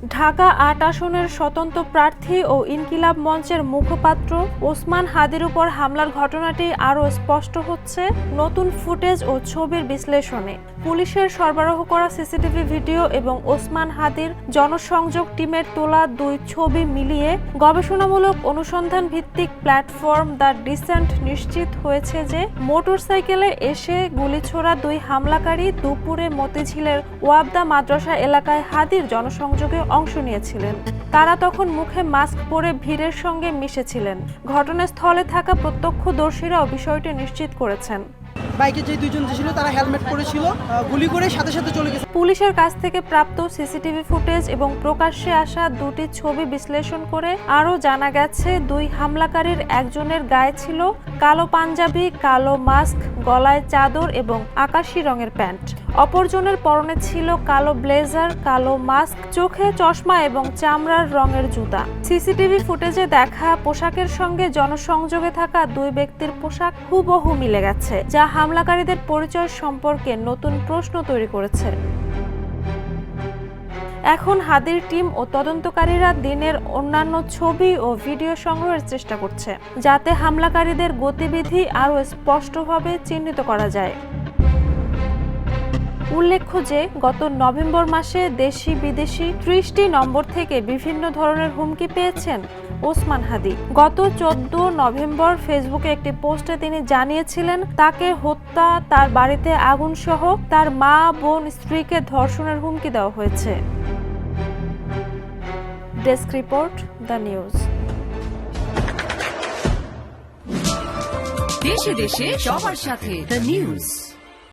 ঢাকা ৮ আসনের স্বতন্ত্র প্রার্থী ও ইনকিলাব মঞ্চের মুখপাত্র ওসমান হাদির উপর হামলার ঘটনাটি আরও স্পষ্ট হচ্ছে নতুন ফুটেজ ও ছবির বিশ্লেষণে। পুলিশের সরবরাহ করা সিসিটিভি ভিডিও এবং ওসমান হাদির জনসংযোগ টিমের তোলা দুই ছবি মিলিয়ে গবেষণামূলক অনুসন্ধান ভিত্তিক প্ল্যাটফর্ম দ্য ডিসেন্ট নিশ্চিত হয়েছে যে মোটরসাইকেলে এসে গুলিছোড়া দুই হামলাকারী দুপুরে মতিঝিলের ওয়াবদা মাদ্রাসা এলাকায় হাদির জনসংযোগে অংশ নিয়েছিলেন। তারা তখন মুখে মাস্ক পরে ভিড়ের সঙ্গে মিশেছিলেন। ঘটনাস্থলে থাকা প্রত্যক্ষদর্শীরাও বিষয়টি নিশ্চিত করেছেন। বাইকে যে দুইজন ছিল তারা হেলমেট পরেছিল, গুলি করে সাথে সাথে চলে গেছে। পুলিশের কাছ থেকে প্রাপ্ত সিসিটিভি ফুটেজ এবং প্রকাশ্যে আসা দুটি ছবি বিশ্লেষণ করে আরও জানা গেছে দুই হামলাকারীর একজনের গায়ে ছিল কালো পাঞ্জাবি, কালো মাস্ক, গলায় চাদর এবং আকাশি রঙের প্যান্ট। অপরজনের পরনে ছিল কালো ব্লেজার, কালো মাস্ক, চোখে চশমা এবং চামড়ার রঙের জুতা। সিসিটিভি ফুটেজে দেখা পোশাকের সঙ্গে জনসংযোগে থাকা দুই ব্যক্তির পোশাক হুবহু মিলে গেছে, যা হামলাকারীদের পরিচয় সম্পর্কে নতুন প্রশ্ন তৈরি করেছে। এখন হাদির টিম ও তদন্তকারীরা দিনের অন্যান্য ছবি ও ভিডিও সংগ্রহের চেষ্টা করছে, যাতে হামলাকারীদের গতিবিধি আরও স্পষ্টভাবে চিহ্নিত করা যায়। উল্লেখ্য যে গত নভেম্বর মাসে দেশি বিদেশি ৩০টি নম্বর থেকে বিভিন্ন ধরনের হুমকি পেয়েছেন ওসমান হাদি। গত ১৪ নভেম্বর ফেসবুকে একটি পোস্টে তিনি জানিয়েছিলেন তাকে হত্যা, তার বাড়িতে আগুন সহ তার মা, বোন, স্ত্রীকে ধর্ষণের হুমকি দেওয়া হয়েছে। Desk report, the news. দেশে দেশে সবার সাথে, দ্য নিউজ।